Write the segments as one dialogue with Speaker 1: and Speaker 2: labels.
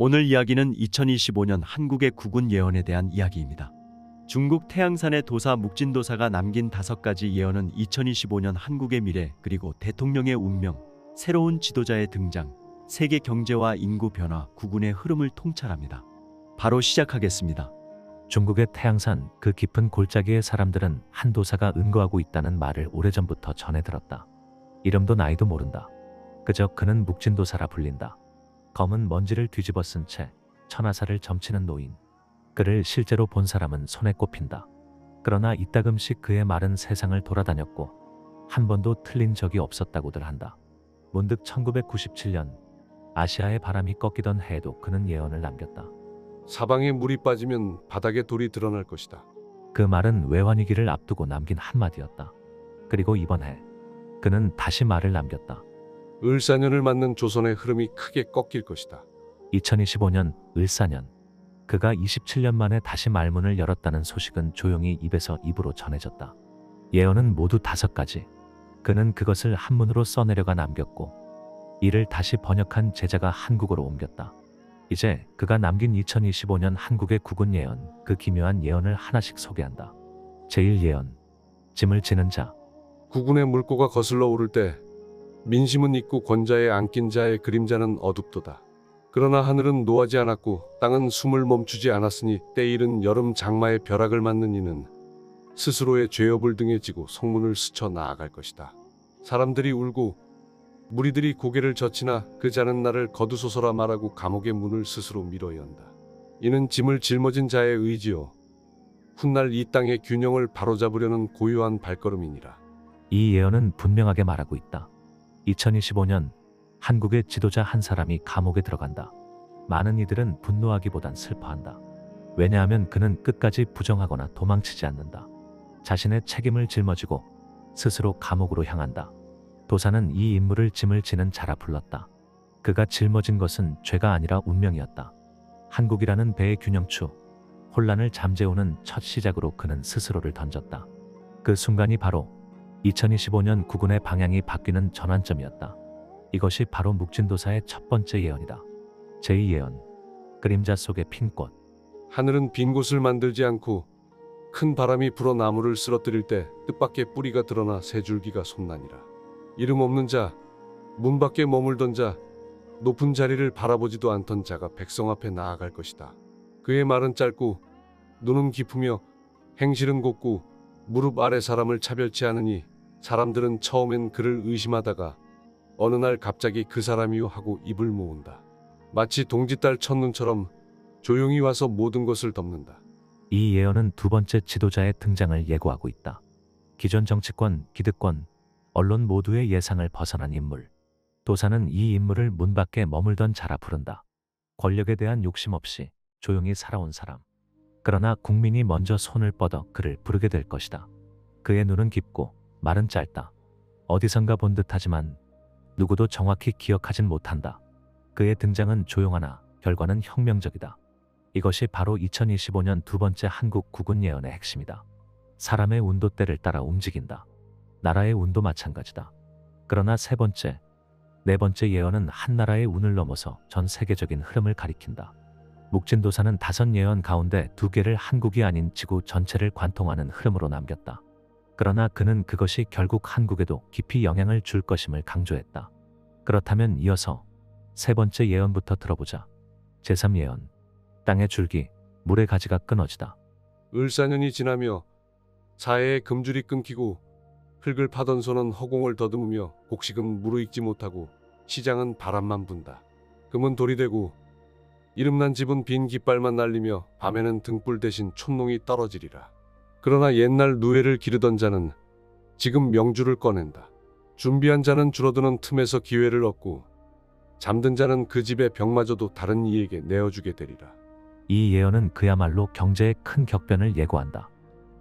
Speaker 1: 오늘 이야기는 2025년 한국의 국운 예언에 대한 이야기입니다. 중국 태양산의 도사 묵진도사가 남긴 5가지 예언은 2025년 한국의 미래 그리고 대통령의 운명, 새로운 지도자의 등장, 세계 경제와 인구 변화, 국운의 흐름을 통찰합니다. 바로 시작하겠습니다.
Speaker 2: 중국의 태양산 그 깊은 골짜기의 사람들은 한 도사가 은거하고 있다는 말을 오래전부터 전해 들었다. 이름도 나이도 모른다. 그저 그는 묵진도사라 불린다. 검은 먼지를 뒤집어 쓴 채 천하사를 점치는 노인. 그를 실제로 본 사람은 손에 꼽힌다. 그러나 이따금씩 그의 말은 세상을 돌아다녔고 한 번도 틀린 적이 없었다고들 한다. 문득 1997년 아시아의 바람이 꺾이던 해에도 그는 예언을 남겼다.
Speaker 3: 사방에 물이 빠지면 바닥에 돌이 드러날 것이다.
Speaker 2: 그 말은 외환위기를 앞두고 남긴 한마디였다. 그리고 이번 해 그는 다시 말을 남겼다.
Speaker 3: 을사년을 맞는 조선의 흐름이 크게 꺾일 것이다.
Speaker 2: 2025년 을사년, 그가 27년 만에 다시 말문을 열었다는 소식은 조용히 입에서 입으로 전해졌다. 예언은 모두 5가지. 그는 그것을 한문으로 써내려가 남겼고 이를 다시 번역한 제자가 한국어로 옮겼다. 이제 그가 남긴 2025년 한국의 국운 예언, 그 기묘한 예언을 하나씩 소개한다. 제1예언, 짐을 지는 자.
Speaker 3: 국운의 물꼬가 거슬러 오를 때 민심은 있고 권자에 안긴 자의 그림자는 어둡도다. 그러나 하늘은 노하지 않았고 땅은 숨을 멈추지 않았으니 때이른 여름 장마의 벼락을 맞는 이는 스스로의 죄업을 등에 지고 성문을 스쳐 나아갈 것이다. 사람들이 울고 무리들이 고개를 젖히나 그 자는 나를 거두소서라 말하고 감옥의 문을 스스로 밀어 연다. 이는 짐을 짊어진 자의 의지요 훗날 이 땅의 균형을 바로잡으려는 고요한 발걸음이니라.
Speaker 2: 이 예언은 분명하게 말하고 있다. 2025년 한국의 지도자 한 사람이 감옥에 들어간다. 많은 이들은 분노하기보단 슬퍼한다. 왜냐하면 그는 끝까지 부정하거나 도망치지 않는다. 자신의 책임을 짊어지고 스스로 감옥으로 향한다. 도사는 이 인물을 짐을 지는 자라 불렀다. 그가 짊어진 것은 죄가 아니라 운명이었다. 한국이라는 배의 균형추, 혼란을 잠재우는 첫 시작으로 그는 스스로를 던졌다. 그 순간이 바로 2025년 국운의 방향이 바뀌는 전환점이었다. 이것이 바로 묵진도사의 첫 번째 예언이다. 제2예언, 그림자 속의 핀 꽃.
Speaker 3: 하늘은 빈 곳을 만들지 않고 큰 바람이 불어 나무를 쓰러뜨릴 때 뜻밖의 뿌리가 드러나 새 줄기가 솟나니라. 이름 없는 자, 문 밖에 머물던 자, 높은 자리를 바라보지도 않던 자가 백성 앞에 나아갈 것이다. 그의 말은 짧고 눈은 깊으며 행실은 곱고 무릎 아래 사람을 차별치 않으니 사람들은 처음엔 그를 의심하다가 어느 날 갑자기 그 사람이요 하고 입을 모은다. 마치 동짓달 첫눈처럼 조용히 와서 모든 것을 덮는다.
Speaker 2: 이 예언은 두 번째 지도자의 등장을 예고하고 있다. 기존 정치권, 기득권, 언론 모두의 예상을 벗어난 인물. 도사는 이 인물을 문 밖에 머물던 자라 부른다. 권력에 대한 욕심 없이 조용히 살아온 사람. 그러나 국민이 먼저 손을 뻗어 그를 부르게 될 것이다. 그의 눈은 깊고 말은 짧다. 어디선가 본 듯하지만 누구도 정확히 기억하진 못한다. 그의 등장은 조용하나 결과는 혁명적이다. 이것이 바로 2025년 두 번째 한국 국운 예언의 핵심이다. 사람의 운도대를 따라 움직인다. 나라의 운도 마찬가지다. 그러나 세 번째, 네 번째 예언은 한 나라의 운을 넘어서 전 세계적인 흐름을 가리킨다. 묵진도사는 5 예언 가운데 2개를 한국이 아닌 지구 전체를 관통하는 흐름으로 남겼다. 그러나 그는 그것이 결국 한국에도 깊이 영향을 줄 것임을 강조했다. 그렇다면 이어서 세 번째 예언부터 들어보자. 제3예언, 땅의 줄기, 물의 가지가 끊어지다.
Speaker 3: 을사년이 지나며 사해의 금줄이 끊기고 흙을 파던 손은 허공을 더듬으며 곡식은 무르익지 못하고 시장은 바람만 분다. 금은 돌이 되고 이름난 집은 빈 깃발만 날리며 밤에는 등불 대신 촛농이 떨어지리라. 그러나 옛날 누에를 기르던 자는 지금 명주를 꺼낸다. 준비한 자는 줄어드는 틈에서 기회를 얻고 잠든 자는 그 집의 벽마저도 다른 이에게 내어주게 되리라.
Speaker 2: 이 예언은 그야말로 경제의 큰 격변을 예고한다.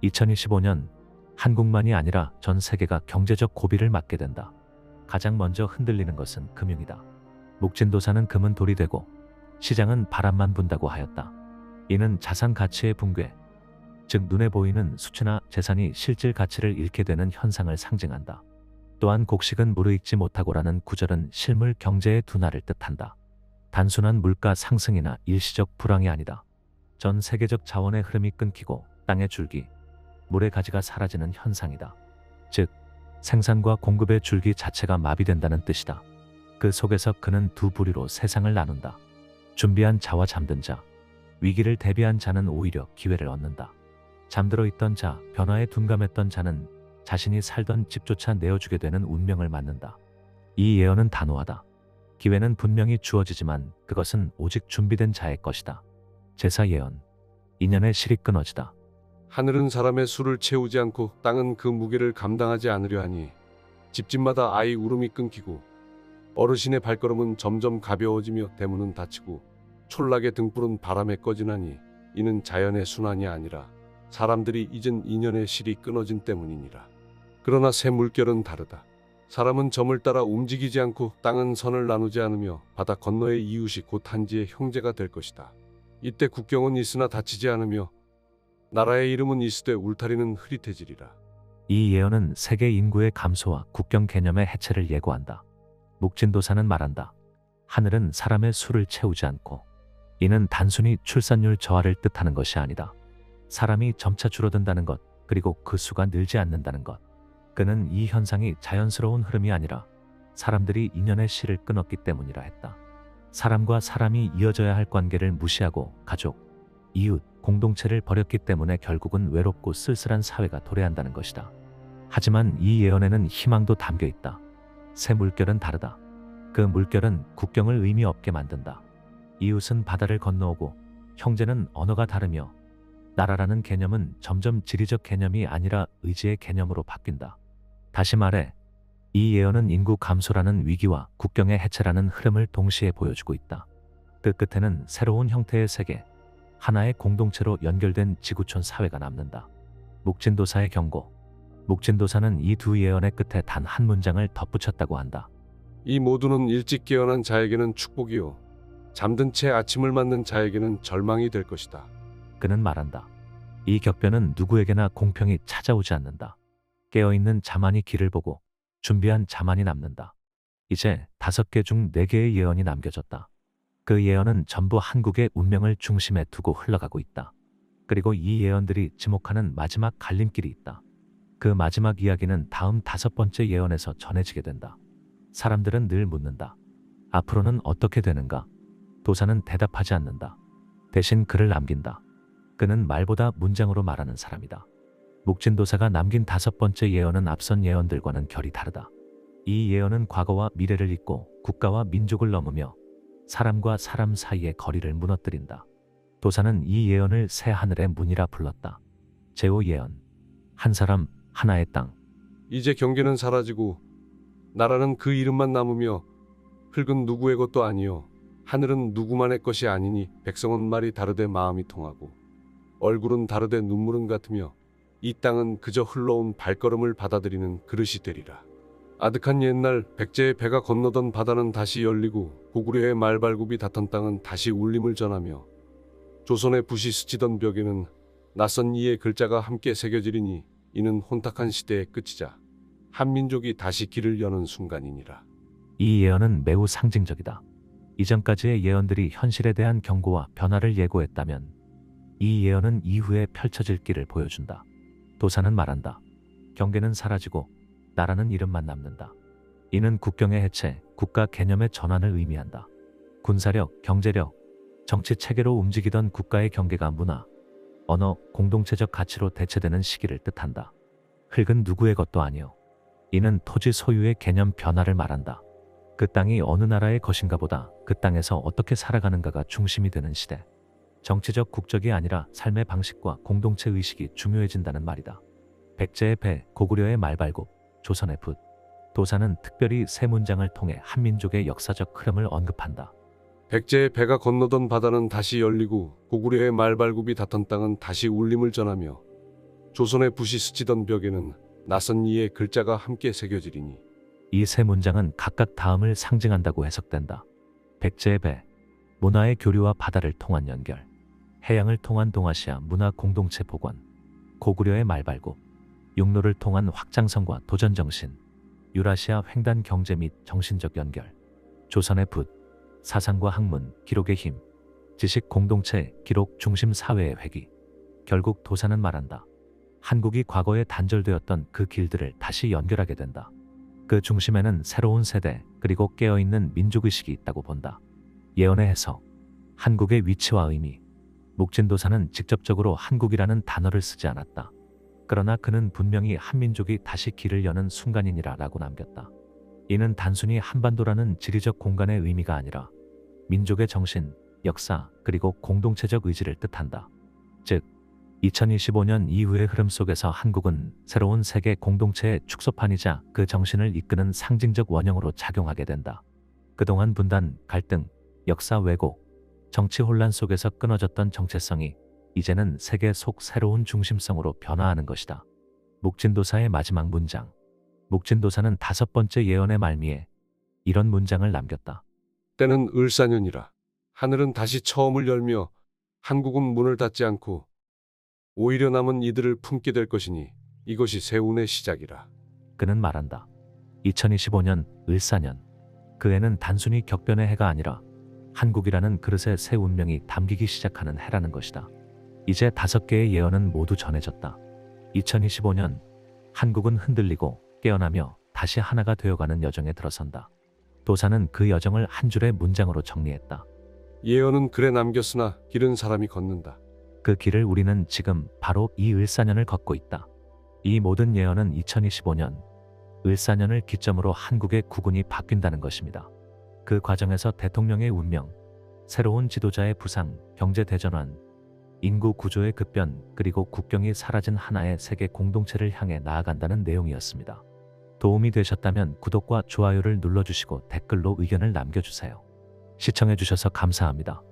Speaker 2: 2025년 한국만이 아니라 전 세계가 경제적 고비를 맞게 된다. 가장 먼저 흔들리는 것은 금융이다. 묵진도사는 금은 돌이 되고 시장은 바람만 분다고 하였다. 이는 자산 가치의 붕괴, 즉 눈에 보이는 수치나 재산이 실질 가치를 잃게 되는 현상을 상징한다. 또한 곡식은 무르익지 못하고라는 구절은 실물 경제의 둔화를 뜻한다. 단순한 물가 상승이나 일시적 불황이 아니다. 전 세계적 자원의 흐름이 끊기고 땅의 줄기, 물의 가지가 사라지는 현상이다. 즉, 생산과 공급의 줄기 자체가 마비된다는 뜻이다. 그 속에서 그는 두 부류로 세상을 나눈다. 준비한 자와 잠든 자. 위기를 대비한 자는 오히려 기회를 얻는다. 잠들어 있던 자, 변화에 둔감했던 자는 자신이 살던 집조차 내어주게 되는 운명을 맞는다. 이 예언은 단호하다. 기회는 분명히 주어지지만 그것은 오직 준비된 자의 것이다. 제사 예언. 인연의 실이 끊어지다.
Speaker 3: 하늘은 사람의 술을 채우지 않고 땅은 그 무게를 감당하지 않으려 하니 집집마다 아이 울음이 끊기고 어르신의 발걸음은 점점 가벼워지며 대문은 닫히고 촌락의 등불은 바람에 꺼지나니 이는 자연의 순환이 아니라 사람들이 잊은 인연의 실이 끊어진 때문이니라. 그러나 새 물결은 다르다. 사람은 점을 따라 움직이지 않고 땅은 선을 나누지 않으며 바다 건너의 이웃이 곧 한지의 형제가 될 것이다. 이때 국경은 있으나 닫히지 않으며 나라의 이름은 있으되 울타리는 흐릿해지리라.
Speaker 2: 이 예언은 세계 인구의 감소와 국경 개념의 해체를 예고한다. 묵진도사는 말한다. 하늘은 사람의 수를 채우지 않고 이는 단순히 출산율 저하를 뜻하는 것이 아니다. 사람이 점차 줄어든다는 것, 그리고 그 수가 늘지 않는다는 것. 그는 이 현상이 자연스러운 흐름이 아니라 사람들이 인연의 실을 끊었기 때문이라 했다. 사람과 사람이 이어져야 할 관계를 무시하고 가족, 이웃, 공동체를 버렸기 때문에 결국은 외롭고 쓸쓸한 사회가 도래한다는 것이다. 하지만 이 예언에는 희망도 담겨 있다. 새 물결은 다르다. 그 물결은 국경을 의미 없게 만든다. 이웃은 바다를 건너오고 형제는 언어가 다르며 나라라는 개념은 점점 지리적 개념이 아니라 의지의 개념으로 바뀐다. 다시 말해, 이 예언은 인구 감소라는 위기와 국경의 해체라는 흐름을 동시에 보여주고 있다. 그 끝에는 새로운 형태의 세계, 하나의 공동체로 연결된 지구촌 사회가 남는다. 묵진도사의 경고. 묵진도사는 이 두 예언의 끝에 단 한 문장을 덧붙였다고 한다.
Speaker 3: 이 모두는 일찍 깨어난 자에게는 축복이요 잠든 채 아침을 맞는 자에게는 절망이 될 것이다.
Speaker 2: 그는 말한다. 이 격변은 누구에게나 공평히 찾아오지 않는다. 깨어있는 자만이 길을 보고 준비한 자만이 남는다. 이제 5개 중 4개의 예언이 남겨졌다. 그 예언은 전부 한국의 운명을 중심에 두고 흘러가고 있다. 그리고 이 예언들이 지목하는 마지막 갈림길이 있다. 그 마지막 이야기는 다음 5번째 예언에서 전해지게 된다. 사람들은 늘 묻는다. 앞으로는 어떻게 되는가? 도사는 대답하지 않는다. 대신 글을 남긴다. 그는 말보다 문장으로 말하는 사람이다. 묵진도사가 남긴 5번째 예언은 앞선 예언들과는 결이 다르다. 이 예언은 과거와 미래를 잇고 국가와 민족을 넘으며 사람과 사람 사이의 거리를 무너뜨린다. 도사는 이 예언을 새 하늘의 문이라 불렀다. 제5 예언. 한 사람, 하나의 땅.
Speaker 3: 이제 경계는 사라지고 나라는 그 이름만 남으며 흙은 누구의 것도 아니요 하늘은 누구만의 것이 아니니 백성은 말이 다르되 마음이 통하고 얼굴은 다르되 눈물은 같으며 이 땅은 그저 흘러온 발걸음을 받아들이는 그릇이 되리라. 아득한 옛날 백제의 배가 건너던 바다는 다시 열리고 고구려의 말발굽이 닿던 땅은 다시 울림을 전하며 조선의 붓이 스치던 벽에는 낯선 이의 글자가 함께 새겨지리니 이는 혼탁한 시대의 끝이자 한민족이 다시 길을 여는 순간이니라.
Speaker 2: 이 예언은 매우 상징적이다. 이전까지의 예언들이 현실에 대한 경고와 변화를 예고했다면 이 예언은 이후에 펼쳐질 길을 보여준다. 도사는 말한다. 경계는 사라지고 나라는 이름만 남는다. 이는 국경의 해체, 국가 개념의 전환을 의미한다. 군사력, 경제력, 정치 체계로 움직이던 국가의 경계가 문화, 언어, 공동체적 가치로 대체되는 시기를 뜻한다. 흙은 누구의 것도 아니요. 이는 토지 소유의 개념 변화를 말한다. 그 땅이 어느 나라의 것인가 보다 그 땅에서 어떻게 살아가는가가 중심이 되는 시대. 정치적 국적이 아니라 삶의 방식과 공동체 의식이 중요해진다는 말이다. 백제의 배, 고구려의 말발굽, 조선의 붓. 도사는 특별히 세 문장을 통해 한민족의 역사적 흐름을 언급한다.
Speaker 3: 백제의 배가 건너던 바다는 다시 열리고 고구려의 말발굽이 닿던 땅은 다시 울림을 전하며 조선의 붓이 스치던 벽에는 낯선 이의 글자가 함께 새겨지리니
Speaker 2: 이 세 문장은 각각 다음을 상징한다고 해석된다. 백제의 배, 문화의 교류와 바다를 통한 연결. 해양을 통한 동아시아 문화 공동체 복원. 고구려의 말발굽, 육로를 통한 확장성과 도전정신. 유라시아 횡단 경제 및 정신적 연결. 조선의 붓, 사상과 학문, 기록의 힘, 지식 공동체, 기록 중심 사회의 회귀. 결국 도사는 말한다. 한국이 과거에 단절되었던 그 길들을 다시 연결하게 된다. 그 중심에는 새로운 세대 그리고 깨어있는 민족의식이 있다고 본다. 예언의 해석. 한국의 위치와 의미. 묵진도사는 직접적으로 한국이라는 단어를 쓰지 않았다. 그러나 그는 분명히 한민족이 다시 길을 여는 순간이니라 라고 남겼다. 이는 단순히 한반도라는 지리적 공간의 의미가 아니라 민족의 정신, 역사, 그리고 공동체적 의지를 뜻한다. 즉, 2025년 이후의 흐름 속에서 한국은 새로운 세계 공동체의 축소판이자 그 정신을 이끄는 상징적 원형으로 작용하게 된다. 그동안 분단, 갈등, 역사 왜곡, 정치 혼란 속에서 끊어졌던 정체성이 이제는 세계 속 새로운 중심성으로 변화하는 것이다. 묵진도사의 마지막 문장. 묵진도사는 5번째 예언의 말미에 이런 문장을 남겼다.
Speaker 3: 때는 을사년이라. 하늘은 다시 처음을 열며 한국은 문을 닫지 않고 오히려 남은 이들을 품게 될 것이니 이것이 세운의 시작이라.
Speaker 2: 그는 말한다. 2025년 을사년. 그 해는 단순히 격변의 해가 아니라 한국이라는 그릇에 새 운명이 담기기 시작하는 해라는 것이다. 이제 5개의 예언은 모두 전해졌다. 2025년 한국은 흔들리고 깨어나며 다시 하나가 되어가는 여정에 들어선다. 도사는 그 여정을 한 줄의 문장으로 정리했다.
Speaker 3: 예언은 글에 남겼으나 길은 사람이 걷는다.
Speaker 2: 그 길을 우리는 지금 바로 이 을사년을 걷고 있다. 이 모든 예언은 2025년 을사년을 기점으로 한국의 국운이 바뀐다는 것입니다. 그 과정에서 대통령의 운명, 새로운 지도자의 부상, 경제 대전환, 인구 구조의 급변, 그리고 국경이 사라진 하나의 세계 공동체를 향해 나아간다는 내용이었습니다. 도움이 되셨다면 구독과 좋아요를 눌러주시고 댓글로 의견을 남겨주세요. 시청해주셔서 감사합니다.